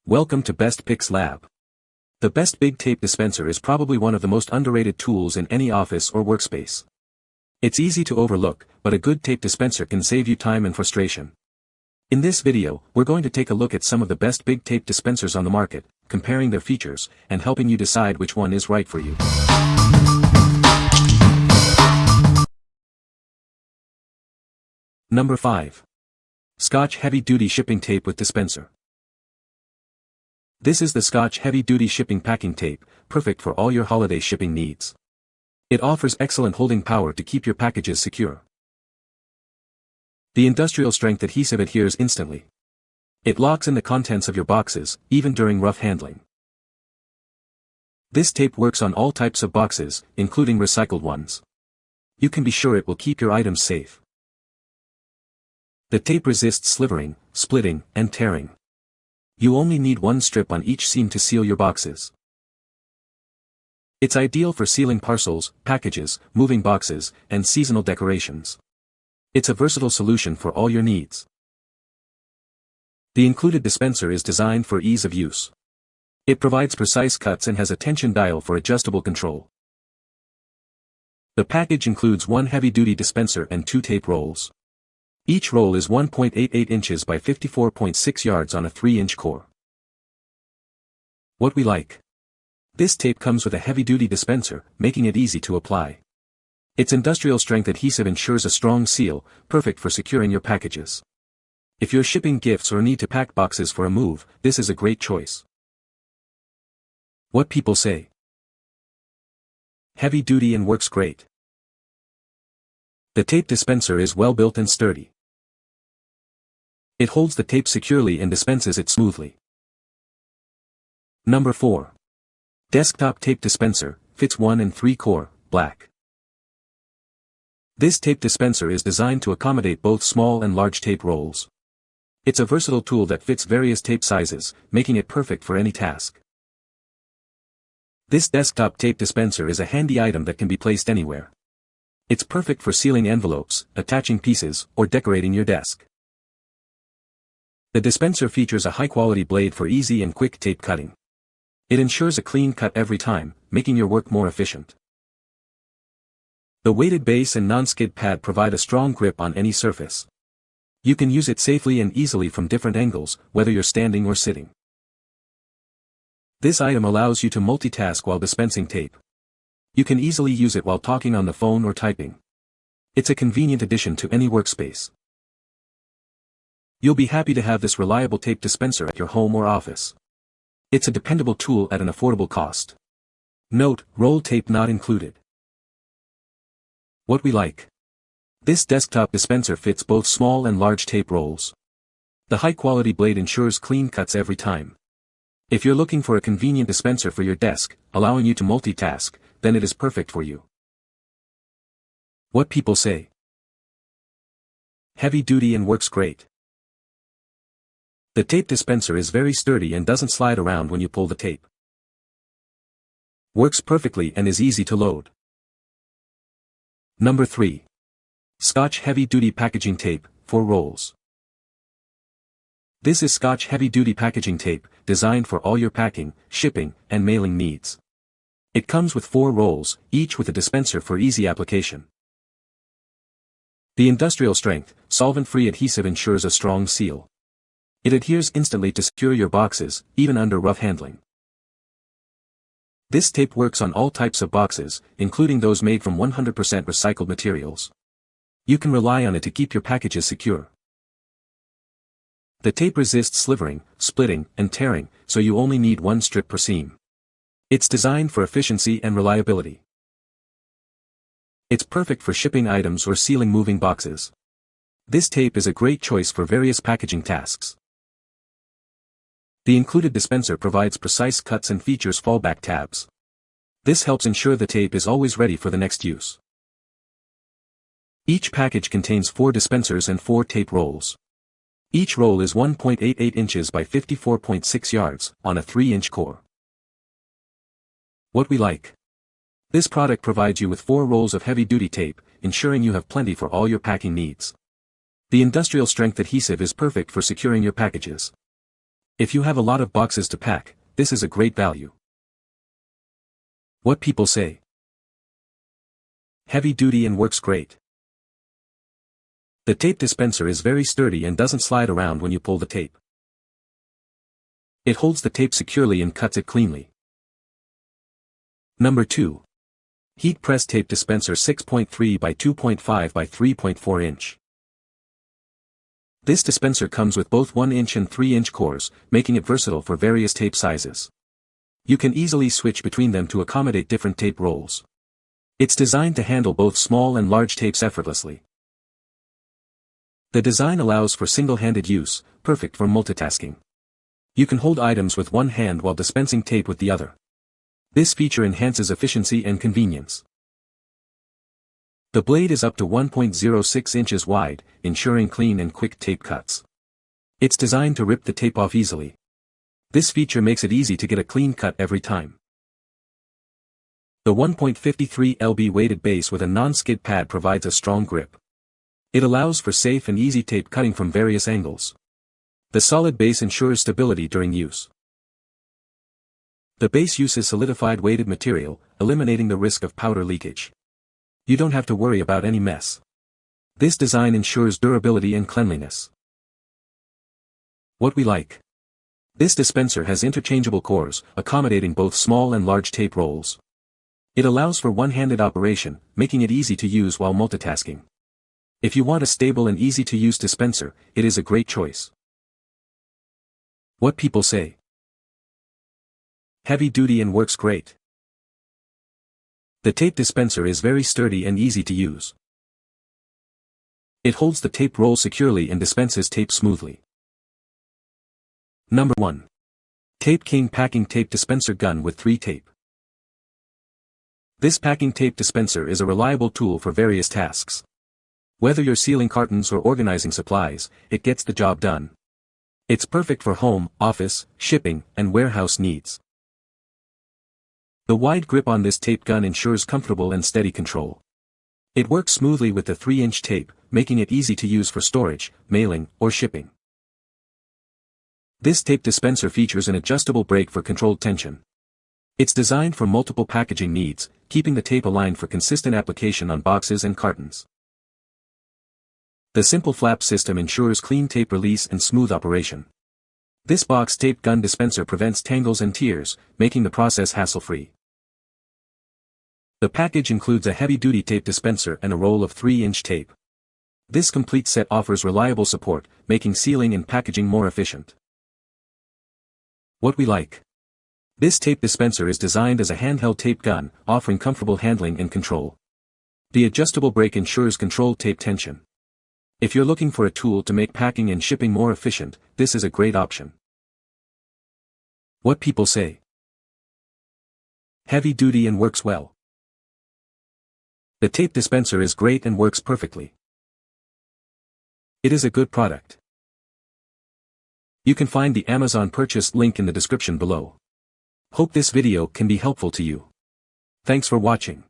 Welcome to Best Picks Lab. The Best Big Tape Dispenser is probably one of the most underrated tools in any office or workspace. It's easy to overlook, but a good tape dispenser can save you time and frustration. In this video, we're going to take a look at some of the best big tape dispensers on the market, comparing their features, and helping you decide which one is right for you. Number 5. Scotch Heavy Duty Shipping Tape with Dispenser. This is the Scotch Heavy Duty Shipping Packing Tape, perfect for all your holiday shipping needs. It offers excellent holding power to keep your packages secure. The industrial strength adhesive adheres instantly. It locks in the contents of your boxes, even during rough handling. This tape works on all types of boxes, including recycled ones. You can be sure it will keep your items safe. The tape resists slivering, splitting, and tearing. You only need one strip on each seam to seal your boxes. It's ideal for sealing parcels, packages, moving boxes, and seasonal decorations. It's a versatile solution for all your needs. The included dispenser is designed for ease of use. It provides precise cuts and has a tension dial for adjustable control. The package includes one heavy-duty dispenser and 2 tape rolls. Each roll is 1.88 inches by 54.6 yards on a 3-inch core. What we like. This tape comes with a heavy-duty dispenser, making it easy to apply. Its industrial-strength adhesive ensures a strong seal, perfect for securing your packages. If you're shipping gifts or need to pack boxes for a move, this is a great choice. What people say. Heavy-duty and works great. The tape dispenser is well built and sturdy. It holds the tape securely and dispenses it smoothly. Number 4. Desktop Tape Dispenser, fits 1 and 3 core, black. This tape dispenser is designed to accommodate both small and large tape rolls. It's a versatile tool that fits various tape sizes, making it perfect for any task. This desktop tape dispenser is a handy item that can be placed anywhere. It's perfect for sealing envelopes, attaching pieces, or decorating your desk. The dispenser features a high-quality blade for easy and quick tape cutting. It ensures a clean cut every time, making your work more efficient. The weighted base and non-skid pad provide a strong grip on any surface. You can use it safely and easily from different angles, whether you're standing or sitting. This item allows you to multitask while dispensing tape. You can easily use it while talking on the phone or typing. It's a convenient addition to any workspace. You'll be happy to have this reliable tape dispenser at your home or office. It's a dependable tool at an affordable cost. Note, roll tape not included. What we like. This desktop dispenser fits both small and large tape rolls. The high-quality blade ensures clean cuts every time. If you're looking for a convenient dispenser for your desk, allowing you to multitask, then it is perfect for you. What people say. Heavy duty and works great. The tape dispenser is very sturdy and doesn't slide around when you pull the tape. Works perfectly and is easy to load. Number 3. Scotch Heavy Duty Packaging Tape, 4 rolls. This is Scotch Heavy Duty Packaging Tape, designed for all your packing, shipping, and mailing needs. It comes with 4 rolls, each with a dispenser for easy application. The industrial strength, solvent-free adhesive ensures a strong seal. It adheres instantly to secure your boxes, even under rough handling. This tape works on all types of boxes, including those made from 100% recycled materials. You can rely on it to keep your packages secure. The tape resists slivering, splitting, and tearing, so you only need one strip per seam. It's designed for efficiency and reliability. It's perfect for shipping items or sealing moving boxes. This tape is a great choice for various packaging tasks. The included dispenser provides precise cuts and features fallback tabs. This helps ensure the tape is always ready for the next use. Each package contains 4 dispensers and 4 tape rolls. Each roll is 1.88 inches by 54.6 yards, on a 3-inch core. What we like. This product provides you with 4 rolls of heavy-duty tape, ensuring you have plenty for all your packing needs. The industrial strength adhesive is perfect for securing your packages. If you have a lot of boxes to pack, this is a great value. What people say. Heavy duty and works great. The tape dispenser is very sturdy and doesn't slide around when you pull the tape. It holds the tape securely and cuts it cleanly. Number 2. Heat press tape dispenser 6.3 by 2.5 by 3.4 inch. This dispenser comes with both 1-inch and 3-inch cores, making it versatile for various tape sizes. You can easily switch between them to accommodate different tape rolls. It's designed to handle both small and large tapes effortlessly. The design allows for single-handed use, perfect for multitasking. You can hold items with one hand while dispensing tape with the other. This feature enhances efficiency and convenience. The blade is up to 1.06 inches wide, ensuring clean and quick tape cuts. It's designed to rip the tape off easily. This feature makes it easy to get a clean cut every time. The 1.53 lb weighted base with a non-skid pad provides a strong grip. It allows for safe and easy tape cutting from various angles. The solid base ensures stability during use. The base uses solidified weighted material, eliminating the risk of powder leakage. You don't have to worry about any mess. This design ensures durability and cleanliness. What we like. This dispenser has interchangeable cores, accommodating both small and large tape rolls. It allows for one-handed operation, making it easy to use while multitasking. If you want a stable and easy-to-use dispenser, it is a great choice. What people say. Heavy duty and works great. The tape dispenser is very sturdy and easy to use. It holds the tape roll securely and dispenses tape smoothly. Number 1. Tape King Packing Tape Dispenser Gun with 3 tape. This packing tape dispenser is a reliable tool for various tasks. Whether you're sealing cartons or organizing supplies, it gets the job done. It's perfect for home, office, shipping, and warehouse needs. The wide grip on this tape gun ensures comfortable and steady control. It works smoothly with the 3-inch tape, making it easy to use for storage, mailing, or shipping. This tape dispenser features an adjustable brake for controlled tension. It's designed for multiple packaging needs, keeping the tape aligned for consistent application on boxes and cartons. The simple flap system ensures clean tape release and smooth operation. This box tape gun dispenser prevents tangles and tears, making the process hassle-free. The package includes a heavy-duty tape dispenser and a roll of 3-inch tape. This complete set offers reliable support, making sealing and packaging more efficient. What we like. This tape dispenser is designed as a handheld tape gun, offering comfortable handling and control. The adjustable brake ensures controlled tape tension. If you're looking for a tool to make packing and shipping more efficient, this is a great option. What people say. Heavy duty and works well. The tape dispenser is great and works perfectly. It is a good product. You can find the Amazon purchase link in the description below. Hope this video can be helpful to you. Thanks for watching.